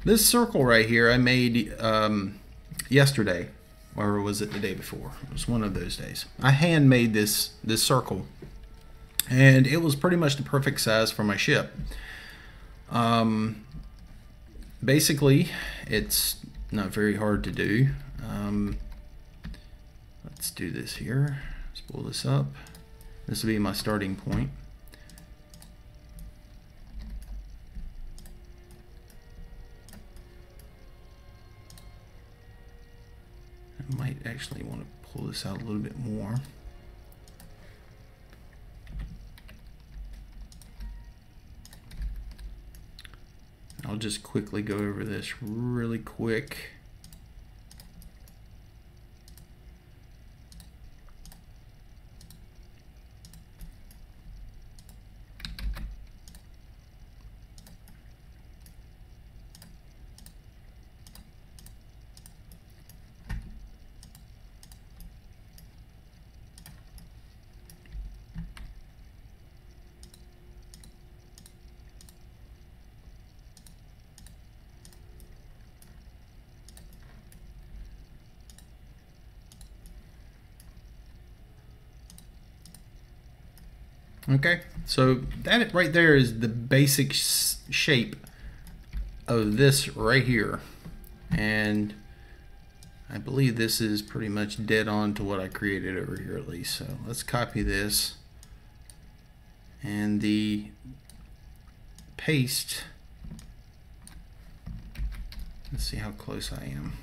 This circle right here I made yesterday, or was it the day before? It was one of those days. I hand made this circle, and it was pretty much the perfect size for my ship. Basically, it's not very hard to do. Let's do this here. Let's pull this up. This will be my starting point. I might actually want to pull this out a little bit more. I'll just quickly go over this really quick. Okay, so that right there is the basic shape of this right here, and I believe this is pretty much dead on to what I created over here at least. So let's copy this, and the paste, let's see how close I am.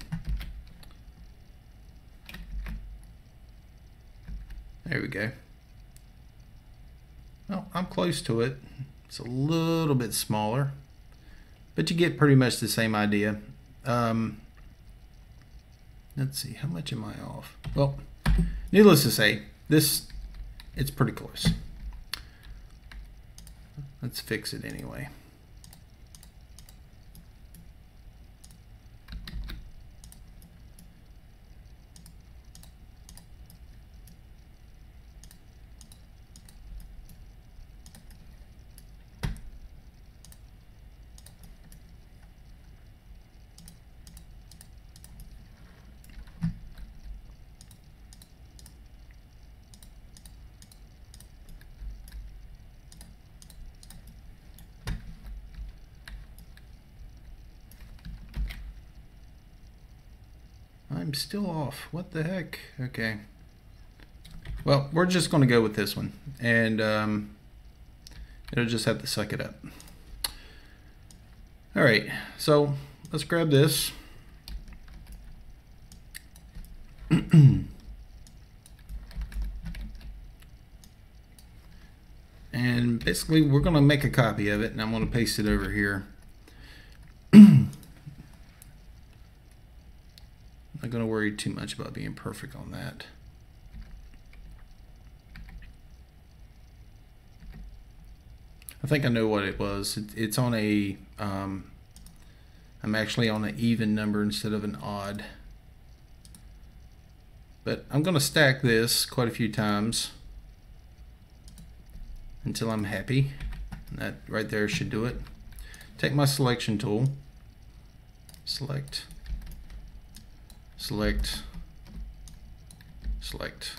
There we go. Well, I'm close to it. It's a little bit smaller, but you get pretty much the same idea. Let's see, how much am I off? Well, needless to say, it's pretty close. Let's fix it anyway. I'm still off. What the heck? Okay. Well, we're just going to go with this one, and it'll just have to suck it up. All right, so let's grab this. And basically, we're going to make a copy of it, and I'm going to paste it over here. Not going to worry too much about being perfect on that. I think I know what it was. It's on a, I'm actually on an even number instead of an odd. But I'm going to stack this quite a few times until I'm happy. And that right there should do it. Take my selection tool, select, select, select.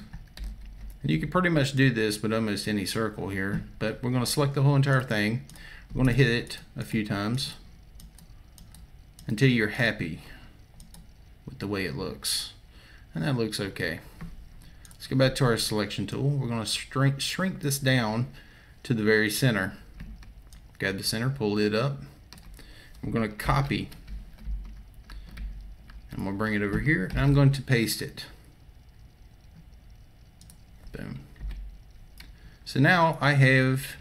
And you can pretty much do this with almost any circle here, but we're going to select the whole entire thing. We're going to hit it a few times until you're happy with the way it looks. And that looks okay. Let's go back to our selection tool. We're going to shrink this down to the very center. Grab the center, pull it up. We're going to copy. And we'll bring it over here, and I'm going to paste it. Boom. So now I have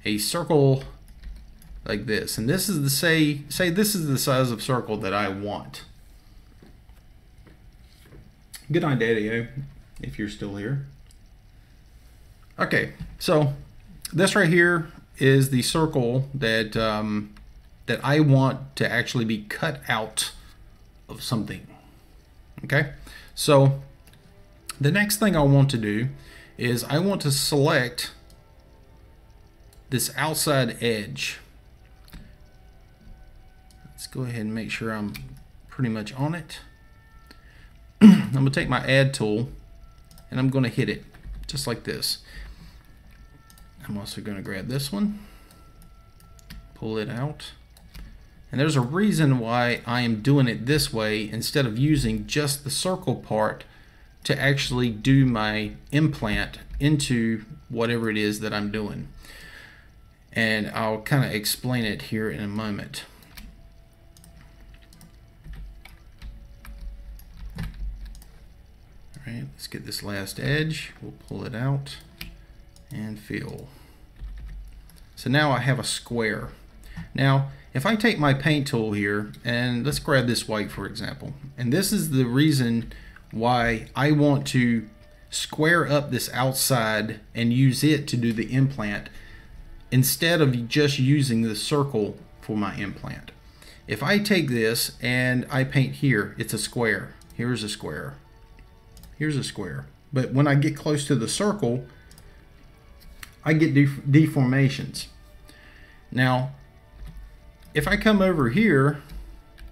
a circle like this, and this is the say this is the size of circle that I want. Good night, Daddy-O, if you're still here. Okay, so this right here is the circle that that I want to actually be cut out of something. Okay, so the next thing I want to do is I want to select this outside edge. Let's go ahead and make sure I'm pretty much on it. I'm going to take my add tool and I'm going to hit it just like this. I'm also going to grab this one, pull it out. And there's a reason why I am doing it this way instead of using just the circle part to actually do my implant into whatever it is that I'm doing. And I'll kind of explain it here in a moment. All right, let's get this last edge. We'll pull it out and fill. So now I have a square. Now, if I take my paint tool here, and let's grab this white for example, and this is the reason why I want to square up this outside and use it to do the implant instead of just using the circle for my implant. If I take this and I paint here, it's a square. Here's a square. Here's a square. But when I get close to the circle, I get deformations. Now, if I come over here,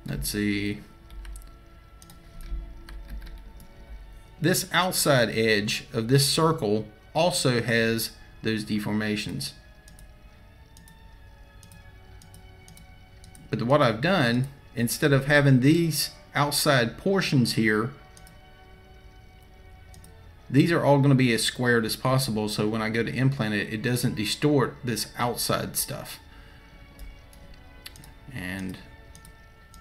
let's see, this outside edge of this circle also has those deformations. But what I've done, instead of having these outside portions here, these are all going to be as squared as possible, so when I go to implant it, it doesn't distort this outside stuff. And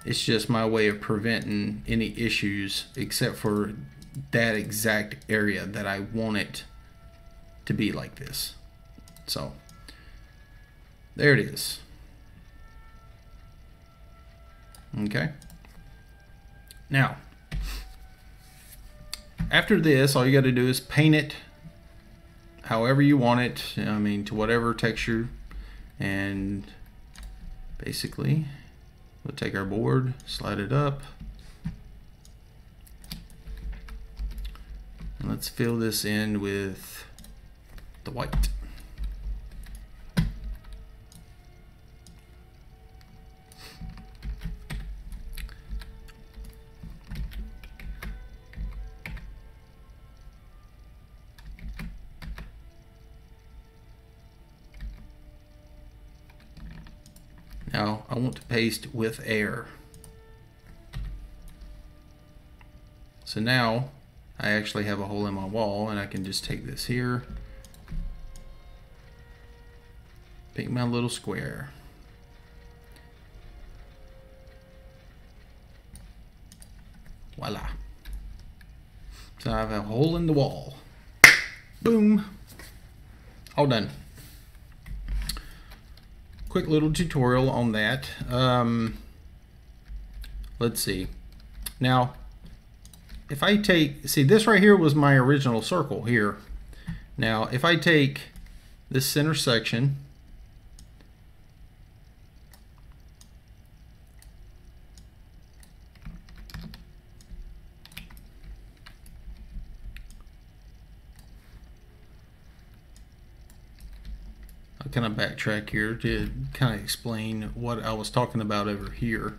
it's just my way of preventing any issues except for that exact area that I want it to be like this. So there it is. Okay. Now, after this, all you got to do is paint it however you want it. I mean, to whatever texture. And basically, we'll take our board, slide it up, and let's fill this in with the white. Now I want to paste with air. So now I actually have a hole in my wall, and I can just take this here, paint my little square. Voila. So I have a hole in the wall. Boom. All done. Quick little tutorial on that. Let's see. Now, if I take, see, this right here was my original circle here. Now, if I take this center section, I'll kind of backtrack here to kind of explain what I was talking about over here.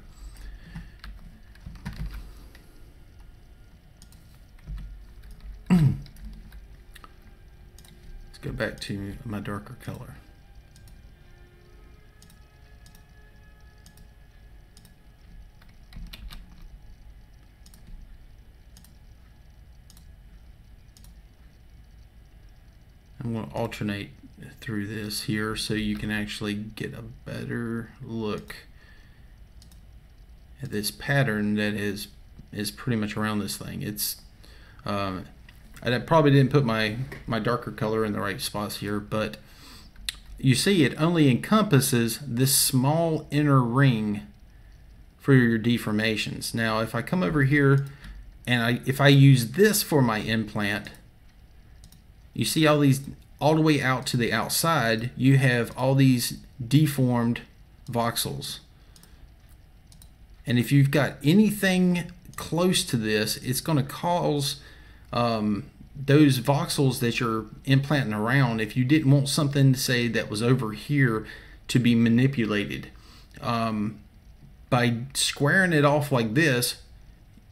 Let's go back to my darker color. I'm going to alternate through this here so you can actually get a better look at this pattern that is pretty much around this thing. It's I probably didn't put my darker color in the right spots here, but you see it only encompasses this small inner ring for your deformations. Now if I come over here and if I use this for my implant, you see all these all the way out to the outside, you have all these deformed voxels. And if you've got anything close to this, it's going to cause those voxels that you're implanting around, if you didn't want something to say that was over here to be manipulated. by squaring it off like this,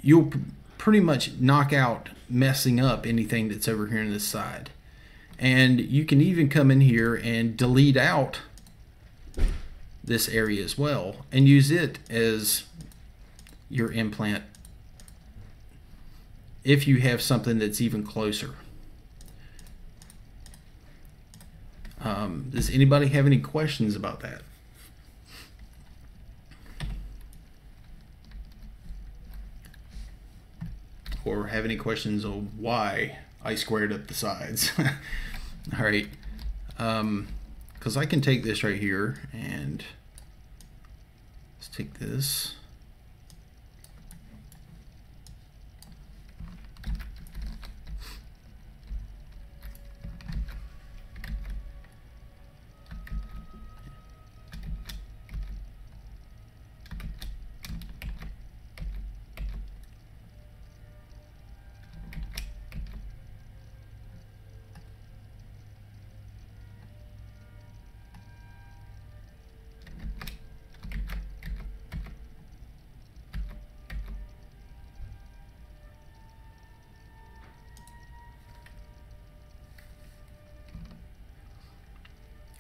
you'll pretty much knock out messing up anything that's over here on this side. And you can even come in here and delete out this area as well and use it as your implant if you have something that's even closer. Does anybody have any questions about that? Or have any questions on why I squared up the sides? All right, because I can take this right here and let's take this.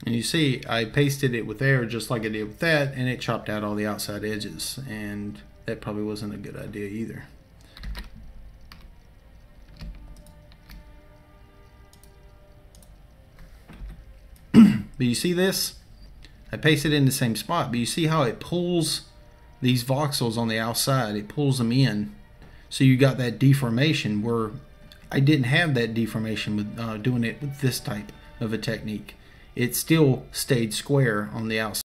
And you see, I pasted it with there just like I did with that, and it chopped out all the outside edges, and that probably wasn't a good idea either. But you see this? I pasted it in the same spot, but you see how it pulls these voxels on the outside, it pulls them in. So you got that deformation where I didn't have that deformation with doing it with this type of a technique. It still stayed square on the outside.